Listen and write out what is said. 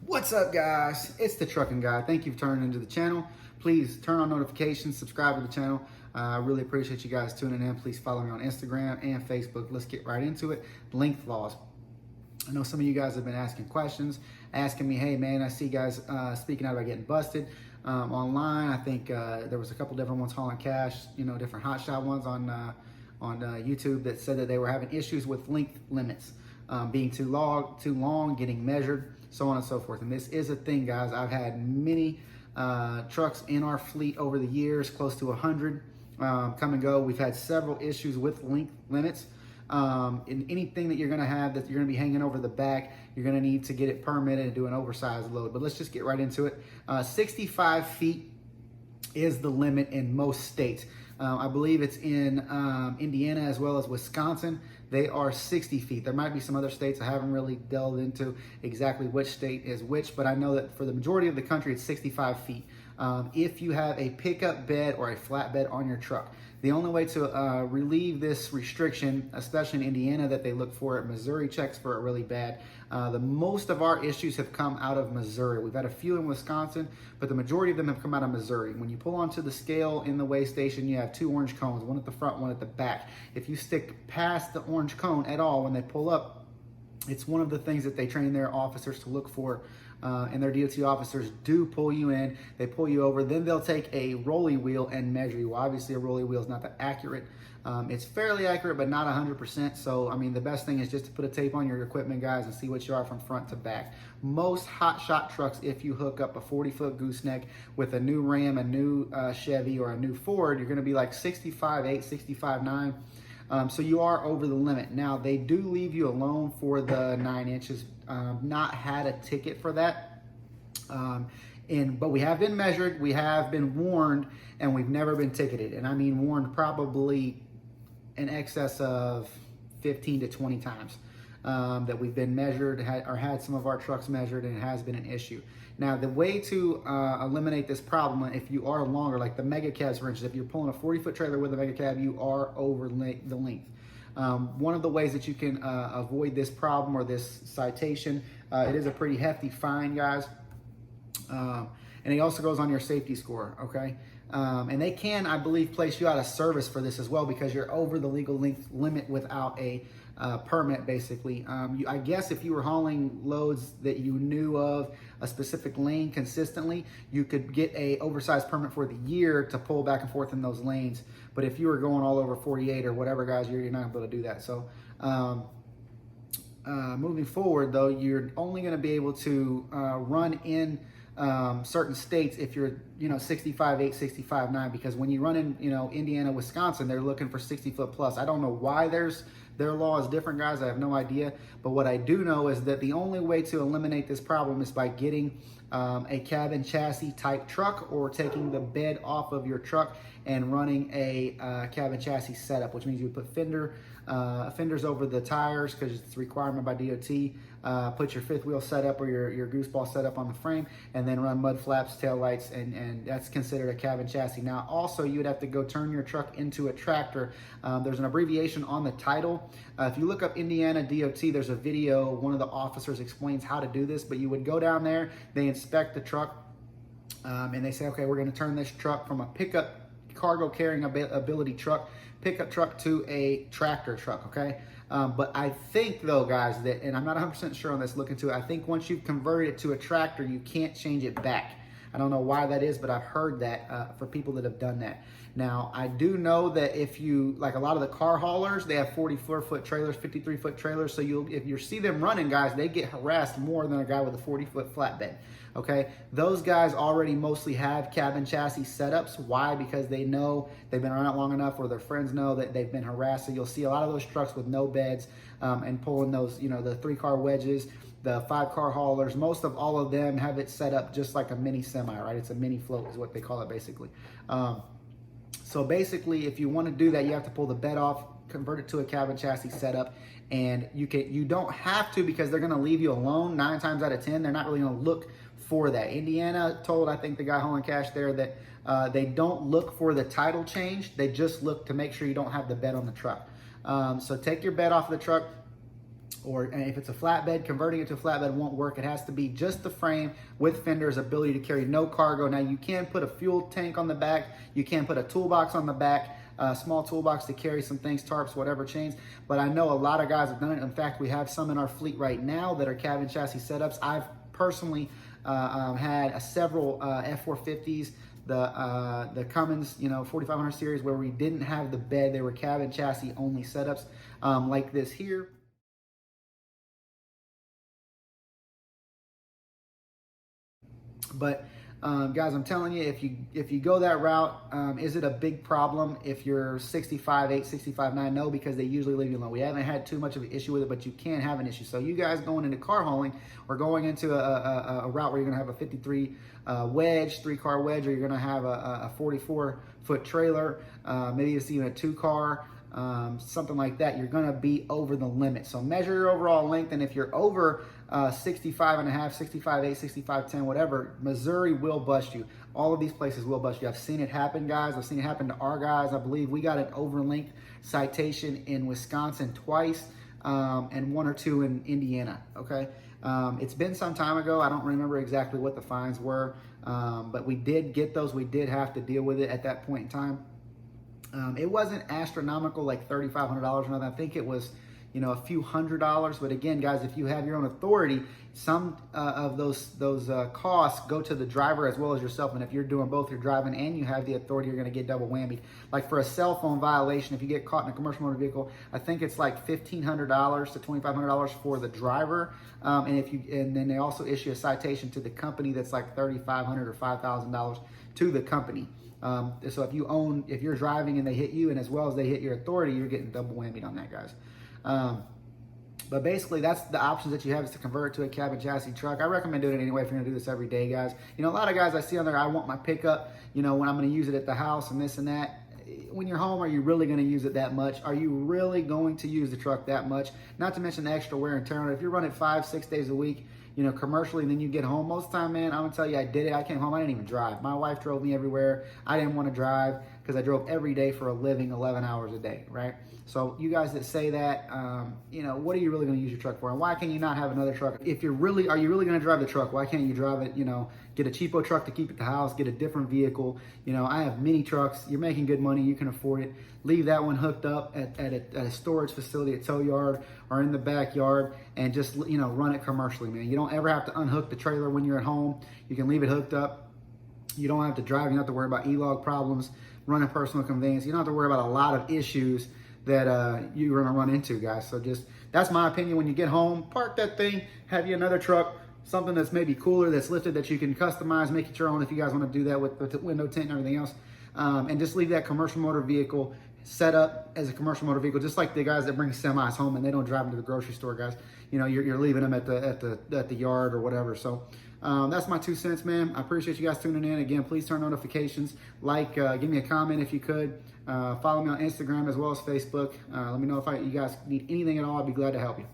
What's up, guys? It's the Trucking Guy. Thank you for turning into the channel. Please turn on notifications, subscribe to the channel. I really appreciate you guys tuning in. Please follow me on Instagram and Facebook. Let's get right into it. Length laws. I know some of you guys have been asking questions, asking me, hey man, I see guys speaking out about getting busted online. I think there was a couple different ones hauling cash, different Hotshot ones on YouTube that said that they were having issues with length limits, being too long, getting measured, so on and so forth. And this is a thing, guys. I've had many trucks in our fleet over the years, close to 100 come and go. We've had several issues with length limits. In anything that you're going to have that you're going to be hanging over the back, you're going to need to get it permitted and do an oversized load. But let's just get right into it. 65 feet is the limit in most states. I believe it's in Indiana as well as Wisconsin. They are 60 feet. There might be some other states. I haven't really delved into exactly which state is which, but I know that for the majority of the country, it's 65 feet. If you have a pickup bed or a flatbed on your truck. The only way to relieve this restriction, especially in Indiana, that they look for it, Missouri checks for it really bad. The most of our issues have come out of Missouri. We've had a few in Wisconsin, but the majority of them have come out of Missouri. When you pull onto the scale in the weigh station, you have two orange cones, one at the front, one at the back. If you stick past the orange cone at all when they pull up, it's one of the things that they train their officers to look for, and their DOT officers do pull you in, they pull you over, then they'll take a rolly wheel and measure you. Well, obviously a rolly wheel is not that accurate. It's fairly accurate, but not 100%. So, I mean, the best thing is just to put a tape on your equipment, guys, and see what you are from front to back. Most Hotshot trucks, if you hook up a 40-foot gooseneck with a new Ram, a new Chevy, or a new Ford, you're gonna be like 65.8, 65.9. So you are over the limit. Now, they do leave you alone for the 9 inches. Not had a ticket for that. But we have been measured, we have been warned, and we've never been ticketed. And I mean warned probably in excess of 15 to 20 times that we've been measured or had some of our trucks measured, and it has been an issue. Now, the way to eliminate this problem, if you are longer, like the mega cabs, for instance, if you're pulling a 40-foot trailer with a mega cab, you are over the length. One of the ways that you can avoid this problem or this citation, it is a pretty hefty fine, guys. And it also goes on your safety score, okay? And they can, I believe, place you out of service for this as well because you're over the legal length limit without a permit, basically. I guess if you were hauling loads that you knew of a specific lane consistently, you could get a oversized permit for the year to pull back and forth in those lanes. But if you were going all over 48 or whatever, guys, you're not able to do that. So moving forward, though, you're only going to be able to run in certain states if you're 65.8, 65.9, because when you run in Indiana, Wisconsin, they're looking for 60-foot plus. I don't know why their law is different, guys. I have no idea. But what I do know is that the only way to eliminate this problem is by getting a cabin chassis type truck, or taking the bed off of your truck and running a cabin chassis setup, which means you put fenders over the tires because it's a requirement by DOT. Put your fifth wheel setup or your gooseball setup on the frame, and then run mud flaps, tail lights, and that's considered a cabin chassis. Now, also, you would have to go turn your truck into a tractor. There's an abbreviation on the title. If you look up Indiana DOT, there's a video. One of the officers explains how to do this, but you would go down there, they inspect the truck, and they say, okay, we're going to turn this truck from a pickup cargo carrying ability truck, pickup truck, to a tractor truck, okay? But I think, though, guys, that, and I'm not 100% sure on this, look into it, I think once you've converted it to a tractor, you can't change it back. I don't know why that is, but I've heard that for people that have done that. Now, I do know that if you, like a lot of the car haulers, they have 44-foot trailers, 53-foot trailers, so if you see them running, guys, they get harassed more than a guy with a 40-foot flatbed, okay? Those guys already mostly have cabin chassis setups. Why? Because they know they've been around it long enough, or their friends know that they've been harassed. So you'll see a lot of those trucks with no beds and pulling those, the 3-car wedges, the 5-car haulers. Most of all of them have it set up just like a mini semi, right? It's a mini float is what they call it, basically. So basically, if you want to do that, you have to pull the bed off, convert it to a cabin chassis setup, and you don't have to, because they're going to leave you alone 9 times out of 10. They're not really going to look for that. Indiana told, I think, the guy hauling cash there that they don't look for the title change. They just look to make sure you don't have the bed on the truck. So take your bed off the truck, or if it's a flatbed, converting it to a flatbed won't work. It has to be just the frame with fenders, ability to carry no cargo. Now you can put a fuel tank on the back, you can put a toolbox on the back, a small toolbox to carry some things, tarps, whatever, chains. But I know a lot of guys have done it. In fact, we have some in our fleet right now that are cabin chassis setups. I've personally had several F450s, the Cummins, 4500 series, where we didn't have the bed. They were cabin chassis only setups, like this here. But guys, I'm telling you, if you go that route, is it a big problem if you're 65.8, 65.9? No, because they usually leave you alone. We haven't had too much of an issue with it, but you can have an issue. So you guys going into car hauling or going into a route where you're going to have a 53 wedge, 3-car wedge, or you're going to have a 44-foot trailer, maybe it's even a 2-car, something like that, you're going to be over the limit. So measure your overall length, and if you're over 65.5, 65.8, 65.10, whatever, Missouri will bust you. All of these places will bust you. I've seen it happen, guys. I've seen it happen to our guys. I believe we got an overlength citation in Wisconsin twice, and 1 or 2 in Indiana, okay? It's been some time ago. I don't remember exactly what the fines were, but we did get those. We did have to deal with it at that point in time. It wasn't astronomical, like $3,500 or nothing. I think it was, a few $100s. But again, guys, if you have your own authority, some of those costs go to the driver as well as yourself. And if you're doing both, you're driving and you have the authority, you're going to get double whammy. Like for a cell phone violation, if you get caught in a commercial motor vehicle, I think it's like $1,500 to $2,500 for the driver. And then they also issue a citation to the company that's like $3,500 or $5,000 to the company. So if you're driving and they hit you, and as well as they hit your authority, you're getting double whammied on that, guys. But basically, that's the options that you have, is to convert to a cabin chassis truck. I recommend doing it anyway if you're gonna do this every day, guys. A lot of guys I see on there, I want my pickup, when I'm gonna use it at the house and this and that. When you're home, are you really gonna use it that much? Are you really going to use the truck that much? Not to mention the extra wear and tear on it. If you're running 5-6 days a week, commercially, and then you get home, most of the time, man, I'm gonna tell you, I did it. I came home, I didn't even drive. My wife drove me everywhere. I didn't want to drive because I drove every day for a living, 11 hours a day, right? So you guys that say that, what are you really gonna use your truck for? And why can you not have another truck? Are you really gonna drive the truck? Why can't you drive it, get a cheapo truck to keep at the house, get a different vehicle? I have mini trucks. You're making good money. You can afford it. Leave that one hooked up at a storage facility, a tow yard, or in the backyard, and just, run it commercially, man. You don't ever have to unhook the trailer when you're at home. You can leave it hooked up. You don't have to drive. You don't have to worry about e-log problems, running personal conveyance. You don't have to worry about a lot of issues that you're going to run into, guys. So that's my opinion. When you get home, park that thing, have you another truck, something that's maybe cooler, that's lifted, that you can customize, make it your own if you guys want to do that with the window tint and everything else. And just leave that commercial motor vehicle set up as a commercial motor vehicle, just like the guys that bring semis home and they don't drive them to the grocery store, guys. You're leaving them at the yard or whatever. So that's my 2 cents, man. I appreciate you guys tuning in. Again, please turn notifications, give me a comment if you could. Follow me on Instagram as well as Facebook. Let me know if you guys need anything at all. I'd be glad to help you.